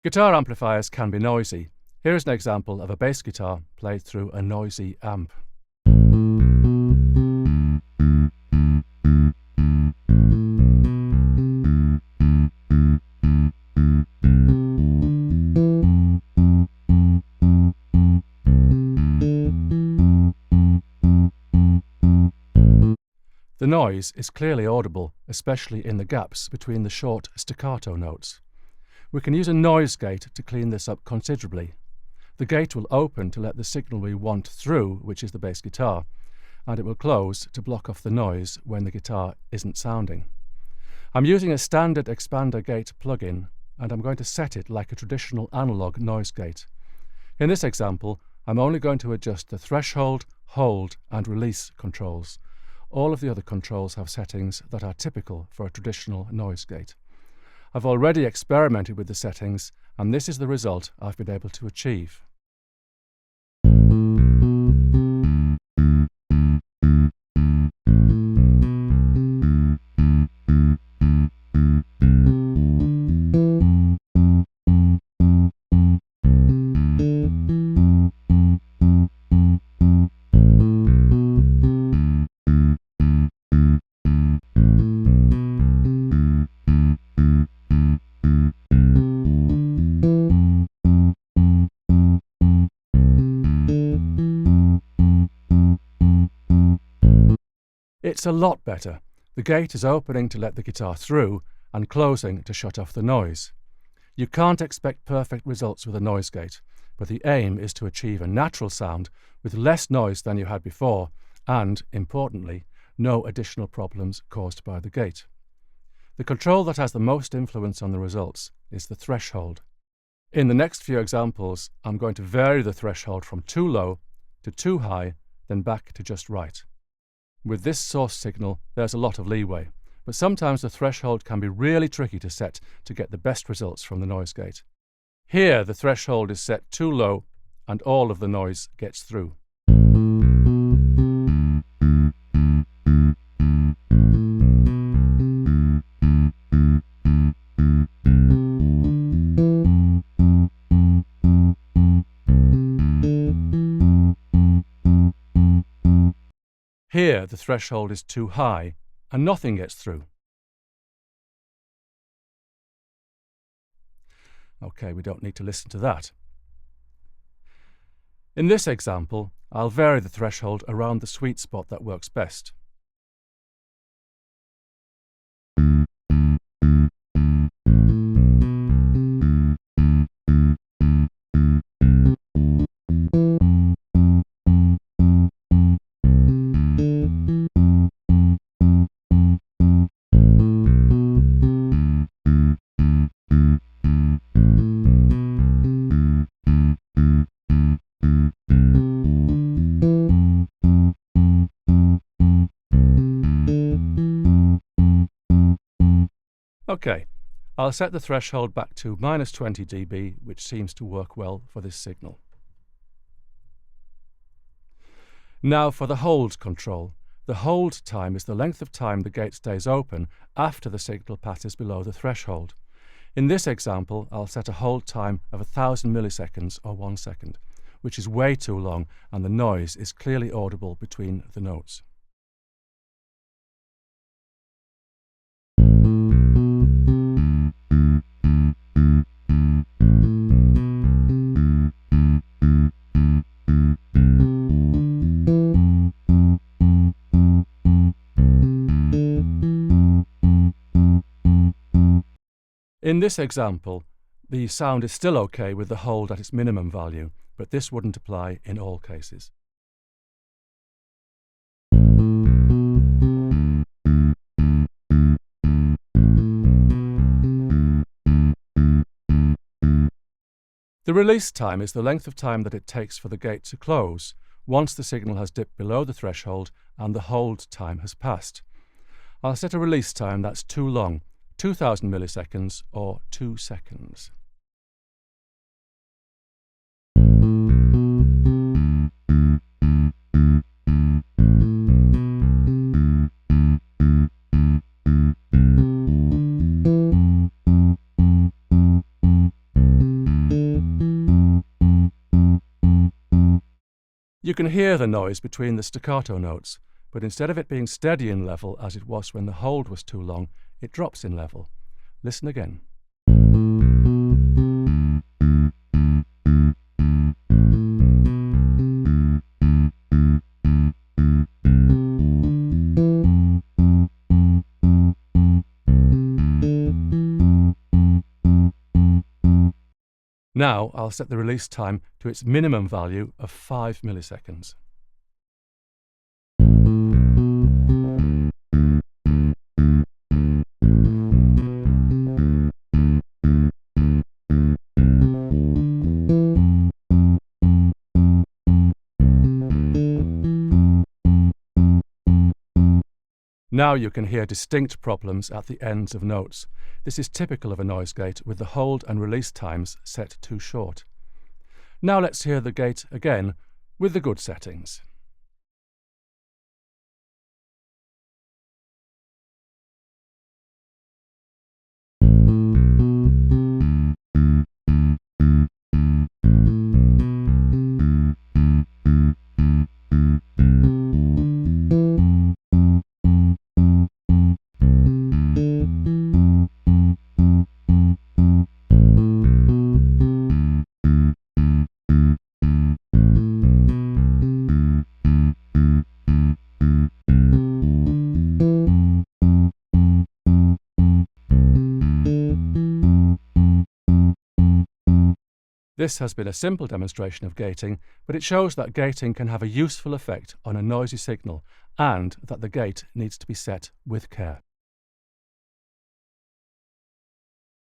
Guitar amplifiers can be noisy. Here is an example of a bass guitar played through a noisy amp. The noise is clearly audible, especially in the gaps between the short staccato notes. We can use a noise gate to clean this up considerably. The gate will open to let the signal we want through, which is the bass guitar, and it will close to block off the noise when the guitar isn't sounding. I'm using a standard expander gate plugin, and I'm going to set it like a traditional analog noise gate. In this example, I'm only going to adjust the threshold, hold, and release controls. All of the other controls have settings that are typical for a traditional noise gate. I've already experimented with the settings, and this is the result I've been able to achieve. It's a lot better. The gate is opening to let the guitar through and closing to shut off the noise. You can't expect perfect results with a noise gate, but the aim is to achieve a natural sound with less noise than you had before and, importantly, no additional problems caused by the gate. The control that has the most influence on the results is the threshold. In the next few examples, I'm going to vary the threshold from too low to too high, then back to just right. With this source signal, there's a lot of leeway, but sometimes the threshold can be really tricky to set to get the best results from the noise gate. Here, the threshold is set too low and all of the noise gets through. Here, the threshold is too high, and nothing gets through. Okay, we don't need to listen to that. In this example, I'll vary the threshold around the sweet spot that works best. Okay, I'll set the threshold back to -20 dB, which seems to work well for this signal. Now for the hold control. The hold time is the length of time the gate stays open after the signal passes below the threshold. In this example, I'll set a hold time of 1000 milliseconds or 1 second, which is way too long and the noise is clearly audible between the notes. In this example, the sound is still okay with the hold at its minimum value, but this wouldn't apply in all cases. The release time is the length of time that it takes for the gate to close once the signal has dipped below the threshold and the hold time has passed. I'll set a release time that's too long, 2000 milliseconds or 2 seconds. You can hear the noise between the staccato notes, but instead of it being steady in level as it was when the hold was too long, it drops in level. Listen again. Now I'll set the release time to its minimum value of 5 milliseconds. Now you can hear distinct problems at the ends of notes. This is typical of a noise gate with the hold and release times set too short. Now let's hear the gate again with the good settings. This has been a simple demonstration of gating, but it shows that gating can have a useful effect on a noisy signal and that the gate needs to be set with care.